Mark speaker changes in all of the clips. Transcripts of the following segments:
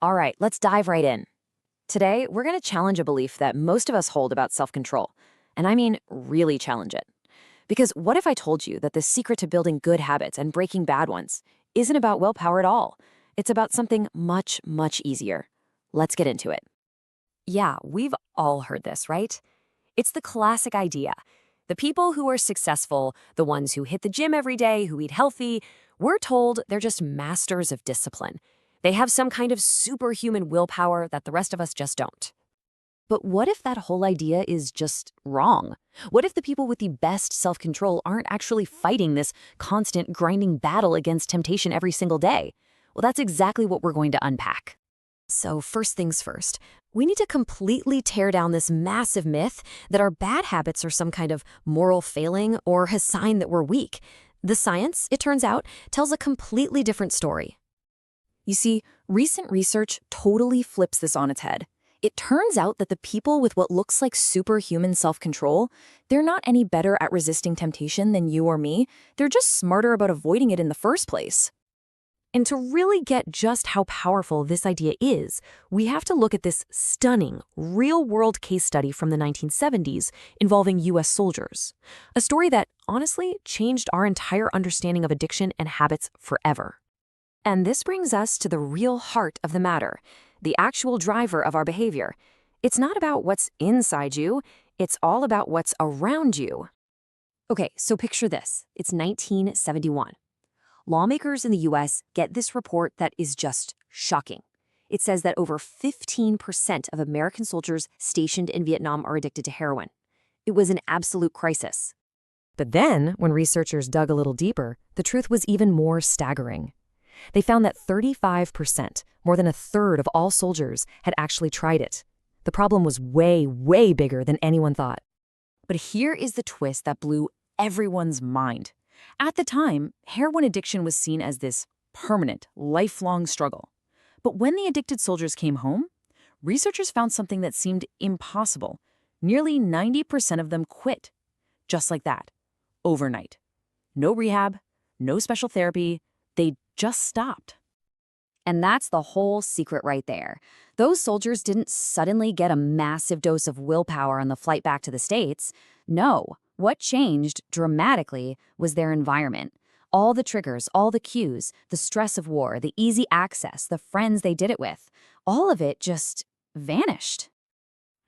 Speaker 1: All right, let's dive right in. Today, we're going to challenge a belief that most of us hold about self-control. And I mean, really challenge it. Because what if I told you that the secret to building good habits and breaking bad ones isn't about willpower at all? It's about something much, much easier. Let's get into it. Yeah, we've all heard this, right? It's the classic idea. The people who are successful, the ones who hit the gym every day, who eat healthy, we're told they're just masters of discipline. They have some kind of superhuman willpower that the rest of us just don't. But what if that whole idea is just wrong? What if the people with the best self-control aren't actually fighting this constant grinding battle against temptation every single day? Well, that's exactly what we're going to unpack. So first things first, we need to completely tear down this massive myth that our bad habits are some kind of moral failing or a sign that we're weak. The science, it turns out, tells a completely different story. You see, recent research totally flips this on its head. It turns out that the people with what looks like superhuman self-control, they're not any better at resisting temptation than you or me. They're just smarter about avoiding it in the first place. And to really get just how powerful this idea is, we have to look at this stunning, real-world case study from the 1970s involving U.S. soldiers. A story that, honestly, changed our entire understanding of addiction and habits forever. And this brings us to the real heart of the matter, the actual driver of our behavior. It's not about what's inside you, it's all about what's around you. Okay, so picture this. It's 1971. Lawmakers in the US get this report that is just shocking. It says that over 15% of American soldiers stationed in Vietnam are addicted to heroin. It was an absolute crisis. But then, when researchers dug a little deeper, the truth was even more staggering. They found that 35%, more than a third of all soldiers, had actually tried it. The problem was way, way bigger than anyone thought. But here is the twist that blew everyone's mind. At the time, heroin addiction was seen as this permanent, lifelong struggle. But when the addicted soldiers came home, researchers found something that seemed impossible. Nearly 90% of them quit. Just like that. Overnight. No rehab, no special therapy. They just stopped. And that's the whole secret right there. Those soldiers didn't suddenly get a massive dose of willpower on the flight back to the States. No, what changed dramatically was their environment. All the triggers, all the cues, the stress of war, the easy access, the friends they did it with, all of it just vanished.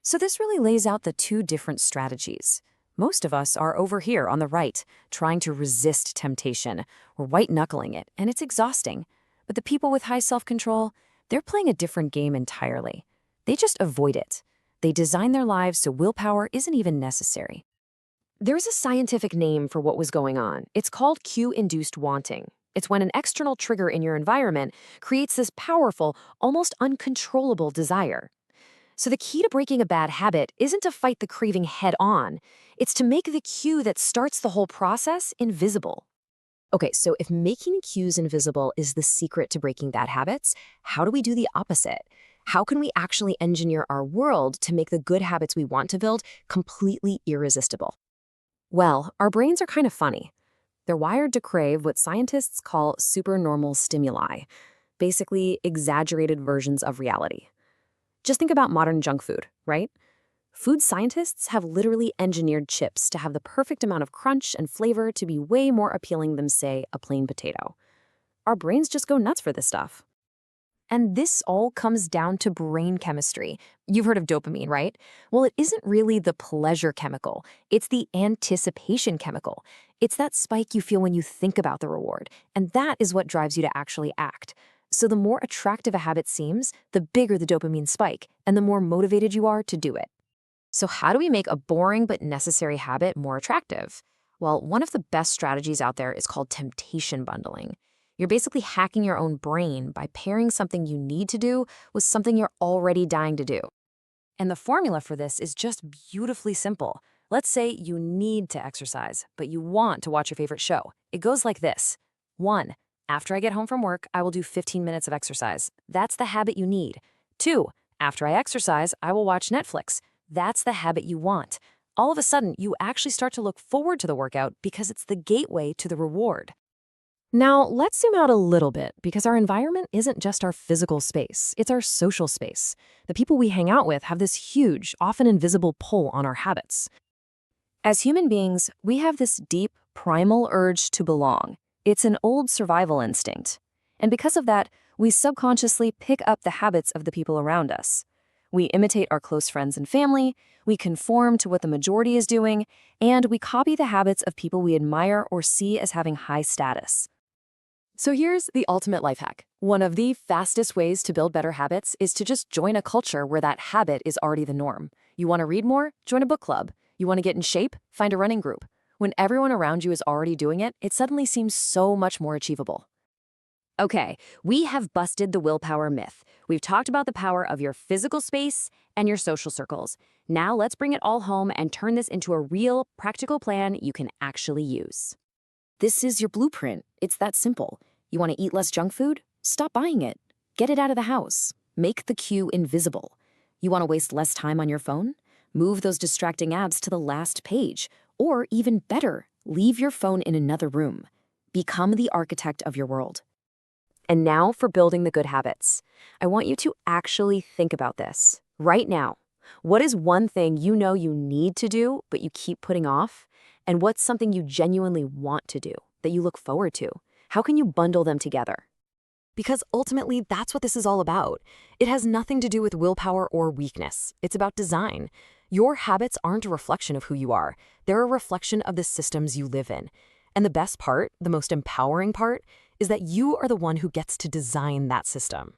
Speaker 1: So this really lays out the two different strategies. Most of us are over here on the right, trying to resist temptation. We're white-knuckling it, and it's exhausting. But the people with high self-control, they're playing a different game entirely. They just avoid it. They design their lives so willpower isn't even necessary. There's a scientific name for what was going on. It's called cue-induced wanting. It's when an external trigger in your environment creates this powerful, almost uncontrollable desire. So the key to breaking a bad habit isn't to fight the craving head-on. It's to make the cue that starts the whole process invisible. Okay, so if making cues invisible is the secret to breaking bad habits, how do we do the opposite? How can we actually engineer our world to make the good habits we want to build completely irresistible? Well, our brains are kind of funny. They're wired to crave what scientists call supernormal stimuli, basically exaggerated versions of reality. Just think about modern junk food, right? Food scientists have literally engineered chips to have the perfect amount of crunch and flavor to be way more appealing than, say, a plain potato. Our brains just go nuts for this stuff. And this all comes down to brain chemistry. You've heard of dopamine, right? Well, it isn't really the pleasure chemical. It's the anticipation chemical. It's that spike you feel when you think about the reward. And that is what drives you to actually act. So the more attractive a habit seems, the bigger the dopamine spike, and the more motivated you are to do it. So how do we make a boring but necessary habit more attractive? Well, one of the best strategies out there is called temptation bundling. You're basically hacking your own brain by pairing something you need to do with something you're already dying to do. And the formula for this is just beautifully simple. Let's say you need to exercise, but you want to watch your favorite show. It goes like this. 1. After I get home from work, I will do 15 minutes of exercise. That's the habit you need. 2. After I exercise, I will watch Netflix. That's the habit you want. All of a sudden, you actually start to look forward to the workout because it's the gateway to the reward. Now, let's zoom out a little bit because our environment isn't just our physical space, it's our social space. The people we hang out with have this huge, often invisible pull on our habits. As human beings, we have this deep, primal urge to belong. It's an old survival instinct. And because of that, we subconsciously pick up the habits of the people around us. We imitate our close friends and family, we conform to what the majority is doing, and we copy the habits of people we admire or see as having high status. So here's the ultimate life hack. One of the fastest ways to build better habits is to just join a culture where that habit is already the norm. You want to read more? Join a book club. You want to get in shape? Find a running group. When everyone around you is already doing it, it suddenly seems so much more achievable. Okay, we have busted the willpower myth. We've talked about the power of your physical space and your social circles. Now let's bring it all home and turn this into a real, practical plan you can actually use. This is your blueprint. It's that simple. You want to eat less junk food? Stop buying it. Get it out of the house. Make the queue invisible. You want to waste less time on your phone? Move those distracting apps to the last page. Or even better, leave your phone in another room. Become the architect of your world. And now for building the good habits. I want you to actually think about this right now. What is one thing you know you need to do, but you keep putting off? And what's something you genuinely want to do, that you look forward to? How can you bundle them together? Because ultimately, that's what this is all about. It has nothing to do with willpower or weakness. It's about design. Your habits aren't a reflection of who you are. They're a reflection of the systems you live in. And the best part, the most empowering part, is that you are the one who gets to design that system.